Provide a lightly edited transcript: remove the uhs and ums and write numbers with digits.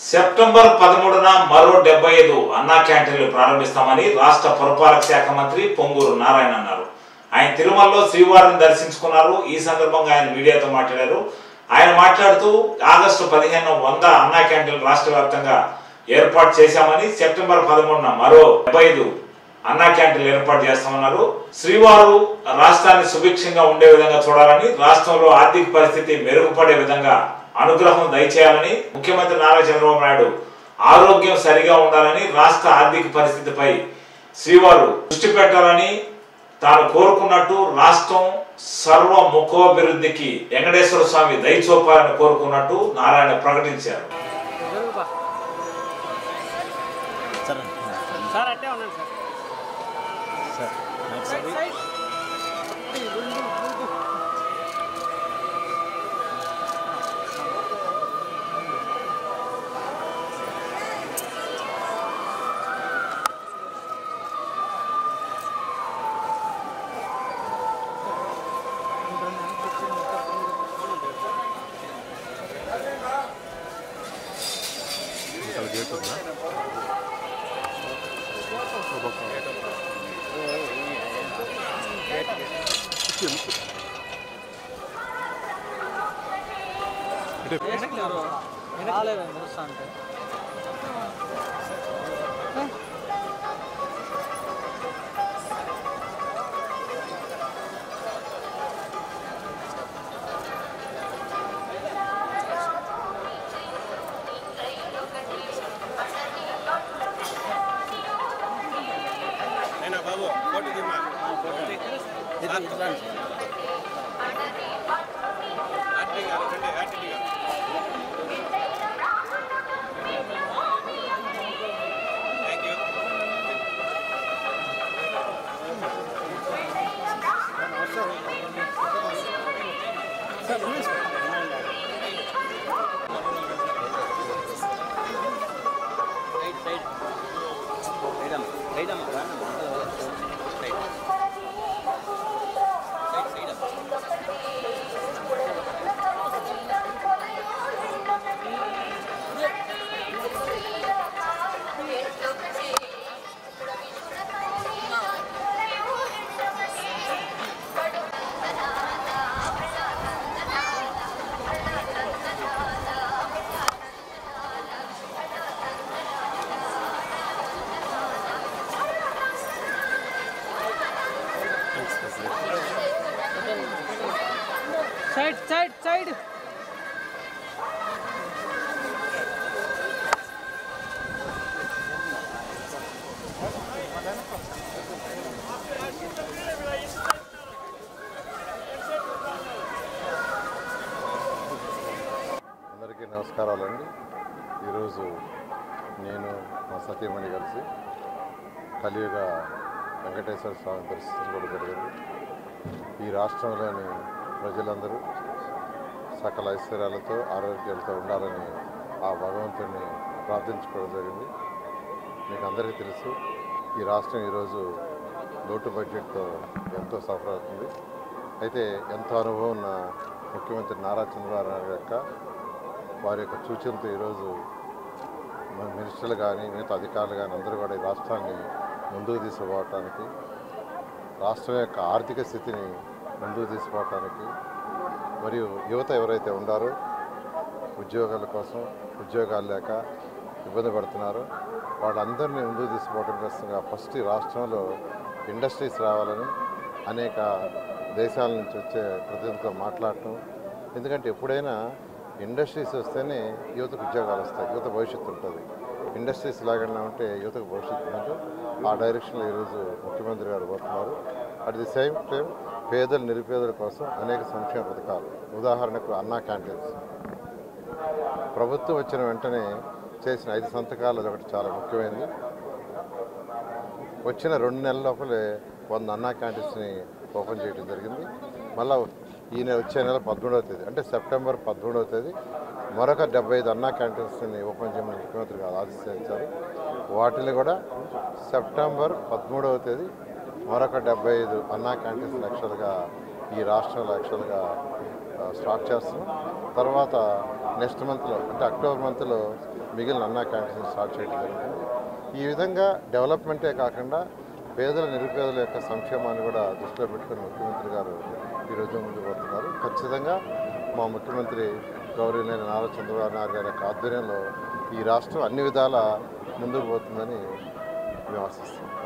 September 13న మరో 75 అన్నా క్యాంటీన్లు ప్రారంభిస్తామని రాష్ట్ర పురపాలక శాఖ మంత్రి పొంగూరు నారాయణ అన్నారు. ఆయన తిరుమలలో శ్రీవారిని దర్శించుకున్నారు. ఈ సందర్భంగా ఆయన మీడియాతో మాట్లాడారు. ఆయన మాట్లాడుతూ ఆగస్టు 15న 100 అన్నా క్యాంటీన్లు రాష్ట్ర వ్యాప్తంగా ఏర్పాటు చేశామని, సెప్టెంబర్ 13న మరో 75 అన్నా క్యాంటీన్లు ఏర్పాటు చేస్తామన్నారు. శ్రీవారు రాష్ట్రాన్ని సుభిక్షంగా ఉండే విధంగా చూడాలని, రాష్ట్రంలో ఆర్థిక పరిస్థితి మెరుగుపడే విధంగా అనుగ్రహం దయచేయాలని, ముఖ్యమంత్రి నారా చంద్రబాబు నాయుడు ఆరోగ్యం సరిగా ఉండాలని, రాష్ట్ర ఆర్థిక పరిస్థితిపై శ్రీవారు దృష్టి పెట్టాలని తాను కోరుకున్నట్టు రాష్ట్రం సర్వముఖాభివృద్ధికి వెంకటేశ్వర స్వామి దయ చూపాలని కోరుకున్నట్టు నారాయణ ప్రకటించారు. Side. అందరికీ నమస్కారాలండి. ఈరోజు నేను మా సతీమణి కలిసి కలియుగ వెంకటేశ్వర స్వామి దర్శించుకోవడం జరిగింది. ఈ రాష్ట్రంలోని ప్రజలందరూ సకల ఐశ్వర్యాలతో ఆరోగ్యాలతో ఉండాలని ఆ భగవంతుడిని ప్రార్థించుకోవడం జరిగింది. మీకు అందరికీ తెలుసు, ఈ రాష్ట్రం ఈరోజు లోటు బడ్జెట్తో ఎంతో సఫర్ అవుతుంది. అయితే ఎంతో అనుభవం ఉన్న ముఖ్యమంత్రి నారా చంద్రబాబు నాయుడు వారి యొక్క సూచనతో ఈరోజు మినిస్టర్లు కానీ మిగతా అధికారులు కానీ అందరూ కూడా ఈ రాష్ట్రాన్ని ముందుకు తీసుకుపోవటానికి, రాష్ట్రం యొక్క ఆర్థిక స్థితిని ముందుకు తీసుకుపోవటానికి, మరియు యువత ఎవరైతే ఉండారో ఉద్యోగాల కోసం ఉద్యోగాలు లేక ఇబ్బంది పడుతున్నారో వాళ్ళందరినీ ముందుకు తీసుకుపోవడం కోసంగా ఫస్ట్ ఈ రాష్ట్రంలో ఇండస్ట్రీస్ రావాలని అనేక దేశాల నుంచి వచ్చే ప్రతినిధులతో మాట్లాడటం. ఎందుకంటే ఎప్పుడైనా ఇండస్ట్రీస్ వస్తేనే యువతకు ఉద్యోగాలు వస్తాయి, యువత భవిష్యత్తు ఉంటుంది. ఇండస్ట్రీస్ లాగానే ఉంటే యువతకు భవిష్యత్తు ఉంటుంది. ఆ డైరెక్షన్లో ఈరోజు ముఖ్యమంత్రి గారు పోతున్నారు. అట్ ది సేమ్ టైం పేదలు నిరుపేదల కోసం అనేక సంక్షేమ పథకాలు, ఉదాహరణకు అన్నా క్యాంటీన్స్ ప్రభుత్వం వచ్చిన వెంటనే చేసిన 5 సంతకాలు ఒకటి చాలా ముఖ్యమైనది. వచ్చిన 2 నెలల లోపలే 100 అన్నా క్యాంటీన్స్ని ఓపెన్ చేయడం జరిగింది. మళ్ళీ వచ్చే నెల 13వ తేదీ అంటే సెప్టెంబర్ 13వ తేదీ మరొక 75 అన్నా క్యాంటీన్స్ని ఓపెన్ చేయమని ముఖ్యమంత్రి గారు ఆదేశించారు. వాటిని కూడా సెప్టెంబర్ 13వ తేదీ మరొక 75 అన్నా క్యాంటీన్స్ యాక్చువల్గా ఈ రాష్ట్రంలో యాక్చువల్గా స్టార్ట్ చేస్తున్నాం. తర్వాత నెక్స్ట్ మంత్లో అంటే అక్టోబర్ మంత్లో మిగిలిన అన్నా క్యాంటీన్స్ స్టార్ట్ చేయడం జరుగుతుంది. ఈ విధంగా డెవలప్మెంటే కాకుండా పేదల నిరుపేదల యొక్క సంక్షేమాన్ని కూడా దృష్టిలో పెట్టుకుని ముఖ్యమంత్రి గారు ఈరోజు ముందుకు పోతున్నారు. ఖచ్చితంగా మా ముఖ్యమంత్రి గౌరవనీయులైన నారా చంద్రబాబు నాయుడు గారి యొక్క ఆధ్వర్యంలో ఈ రాష్ట్రం అన్ని విధాల ముందుకు పోతుందని మేము ఆశిస్తున్నాం.